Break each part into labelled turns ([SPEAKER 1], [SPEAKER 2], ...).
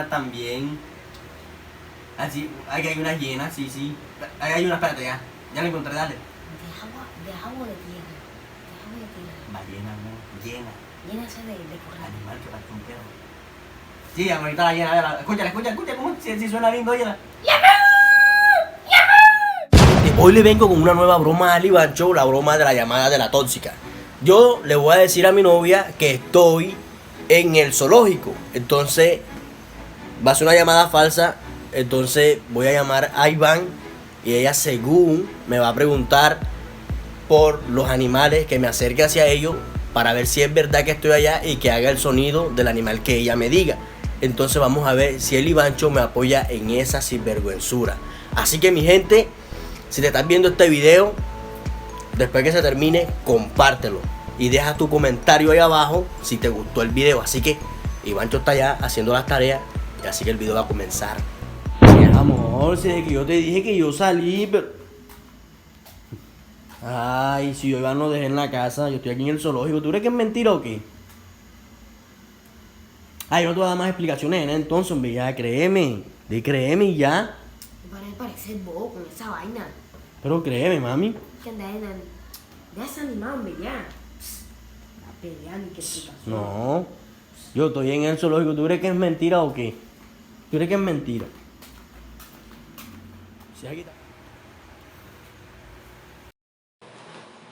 [SPEAKER 1] También. Así, aquí hay una hiena, sí, sí. Ahí hay una, espérate, ya. Ya la encontré, dale.
[SPEAKER 2] De agua de tierra. De agua de tierra.
[SPEAKER 1] Ballena, no. Hiena.
[SPEAKER 2] Llena esa de corral.
[SPEAKER 1] Animal que parece un perro. Sí, ahorita la hiena, a ver, escúchala, cómo si suena lindo, óyela. Hoy le vengo con una nueva broma a Libancho, la broma de la llamada de la tóxica. Yo le voy a decir a mi novia que estoy en el zoológico. Entonces, va a ser una llamada falsa. Entonces voy a llamar a Iván y ella según me va a preguntar por los animales, que me acerque hacia ellos para ver si es verdad que estoy allá y que haga el sonido del animal que ella me diga. Entonces vamos a ver si el Ivancho me apoya en esa sinvergüenzura. Así que mi gente, si te estás viendo este video, después que se termine, compártelo y deja tu comentario ahí abajo si te gustó el video. Así que Ivancho está allá haciendo las tareas y así que el video va a comenzar. Sí, amor, si es que yo te dije que yo salí, pero... Ay, si yo Iván lo dejé en la casa, yo estoy aquí en el zoológico. ¿Tú crees que es mentira o qué? Ay, yo no te voy a dar más explicaciones, ¿no? Entonces, hombre, ya, créeme y ya.
[SPEAKER 2] Parece bobo con esa vaina.
[SPEAKER 1] Pero créeme, mami.
[SPEAKER 2] Que anda desanimado, hombre, ya. La peleando y qué explicación.
[SPEAKER 1] No, yo estoy en el zoológico. ¿Tú crees que es mentira o qué? ¿Tú crees que es mentira?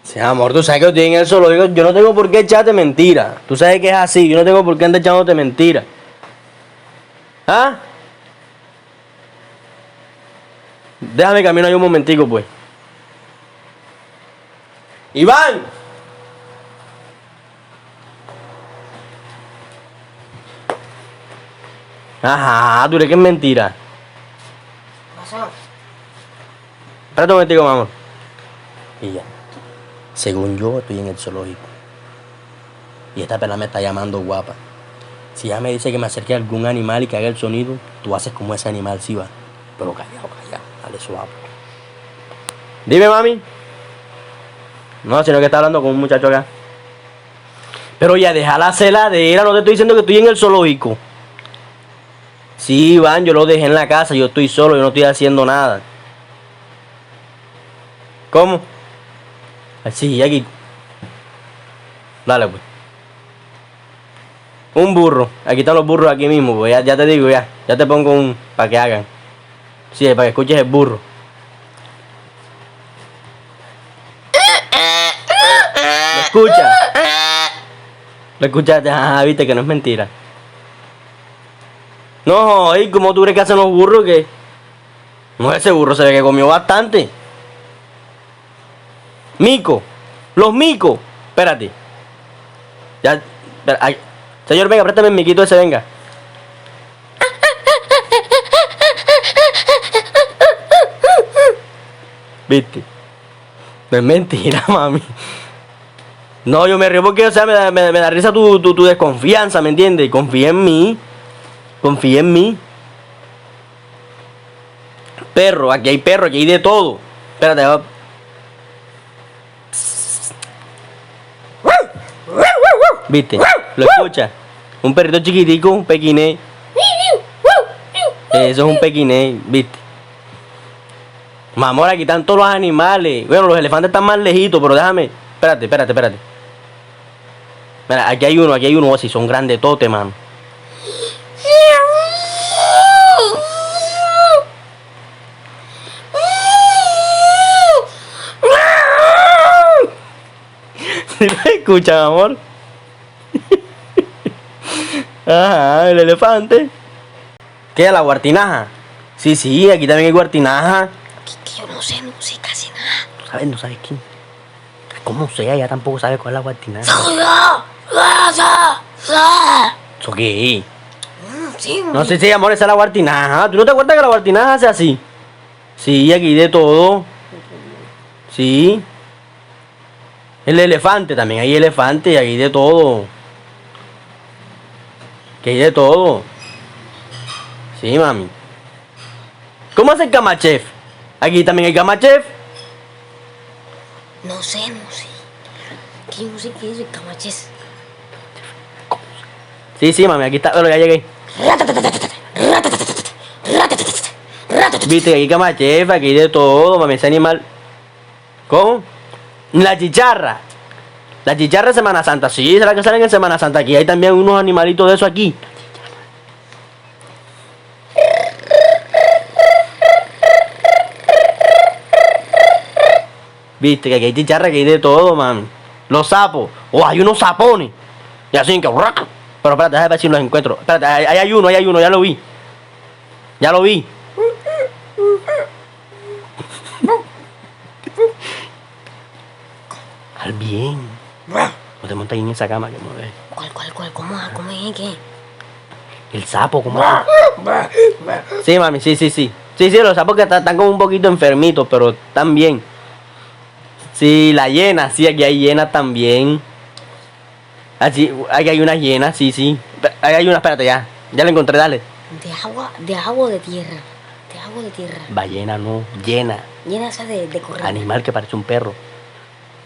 [SPEAKER 1] Sí, amor, tú sabes que yo estoy en el zoológico. Yo no tengo por qué echarte mentira. Tú sabes que es así. Yo no tengo por qué andar echándote mentira. ¿Ah? Déjame caminar ahí un momentico, pues. ¡Iván! Ajá, tú crees que es mentira.
[SPEAKER 2] ¿Qué pasó?
[SPEAKER 1] Espérate un momentico, mamá. Y ya. Según yo, estoy en el zoológico. Y esta pelada me está llamando guapa. Si ella me dice que me acerque a algún animal y que haga el sonido, tú haces como ese animal, sí va. Pero callado, dale suave. Dime, mami. No, sino que está hablando con un muchacho acá. Pero ya, deja la celadera, no te estoy diciendo que estoy en el zoológico. Sí, Iván, yo lo dejé en la casa, yo estoy solo, yo no estoy haciendo nada. ¿Cómo? Sí, aquí. Dale, pues. Un burro. Aquí están los burros aquí mismo, pues ya te digo, ya te pongo un para que hagan. Sí, para que escuches el burro. ¿Lo escuchas? ¿Lo escuchaste? Ajá, viste que no es mentira. No, ¿y cómo tú crees que hacen los burros? Que no, ese burro se ve que comió bastante. Mico, los micos. Espérate. Ya, espera, ay. Señor, venga, préstame el miquito ese, venga. ¿Viste? No es mentira, mami. No, yo me río porque, o sea, me da risa tu desconfianza, ¿me entiendes? Confía en mí. Confía en mí. Perro, aquí hay de todo. Espérate, va. ¿Viste? ¿Lo escuchas? Un perrito chiquitico, un pequiné. Eso es un pequiné, ¿viste? Mamor, aquí están todos los animales. Bueno, los elefantes están más lejitos, pero déjame. Espérate. Mira, aquí hay uno, así son grandes totes, mano. ¿Sí lo escuchan, amor? Ajá, el elefante. ¿Qué? ¿La guartinaja? Sí, aquí también hay guartinaja.
[SPEAKER 2] Que yo no sé casi nada.
[SPEAKER 1] ¿Tú sabes? ¿No sabes quién? ¿Cómo sea? Ella tampoco sabe cuál es la guartinaja. ¿Eso qué?
[SPEAKER 2] Sí,
[SPEAKER 1] No sé si, amor, esa es la guartinaja. ¿Tú no te acuerdas que la guartinaja hace así? Sí, aquí hay de todo. Sí. El elefante, también hay elefante, aquí hay de todo. Que hay de todo. Sí, mami. ¿Cómo hace el camachef? Aquí también hay camachef.
[SPEAKER 2] No sé. Que no sé qué es el camaches.
[SPEAKER 1] Sí, mami, aquí está, pero ya llegué. Viste que aquí camachefa, aquí hay de todo, mami, ese animal. ¿Cómo? La chicharra. La chicharra de Semana Santa, sí, será que salen en Semana Santa. Aquí hay también unos animalitos de eso aquí. Viste que aquí hay chicharra, que hay de todo, mami. Los sapos. Oh, hay unos sapones. Y así que. Pero espérate, déjame ver si los encuentro. Espérate, ahí hay uno, ya lo vi. Ya lo vi. Al bien. No te montas ahí en esa cama que mueve.
[SPEAKER 2] ¿Cuál? ¿Cómo es? ¿Qué?
[SPEAKER 1] El sapo, ¿cómo es? Sí, mami, sí. Sí, los sapos que están como un poquito enfermitos, pero están bien. Sí, la hiena, sí, aquí hay hienas también. Aquí hay unas hienas, sí. Ahí hay una, espérate, ya la encontré, dale.
[SPEAKER 2] De agua o de tierra. De agua o de tierra.
[SPEAKER 1] Ballena, no, llena.
[SPEAKER 2] Llena esa de correr.
[SPEAKER 1] Animal que parece un perro.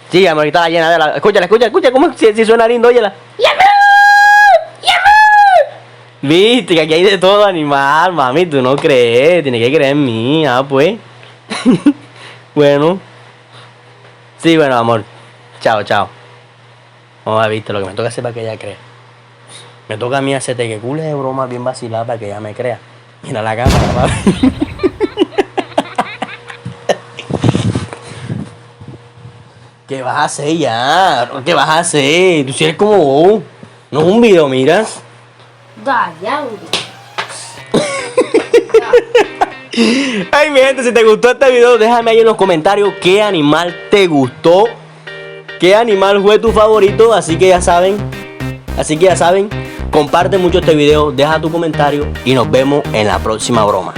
[SPEAKER 1] Sí, ahorita la llena de la. Escúchala, ¿cómo si suena lindo? Óyela. Viste que aquí hay de todo animal, mami, tú no crees, tienes que creer en mí, pues. Bueno. Sí, bueno, amor. Chao. Vamos a ver, viste, lo que me toca hacer para que ella crea. Me toca a mí hacerte que cules de broma bien vacilada para que ella me crea. Mira la cámara, papi. ¿Qué vas a hacer ya? ¿Qué vas a hacer? Tú si eres como vos. No es un video, mira.
[SPEAKER 2] Dale, audio.
[SPEAKER 1] Ay, mi gente, si te gustó este video, déjame ahí en los comentarios qué animal te gustó. ¿Qué animal fue tu favorito? Así que ya saben, comparte mucho este video, deja tu comentario y nos vemos en la próxima broma.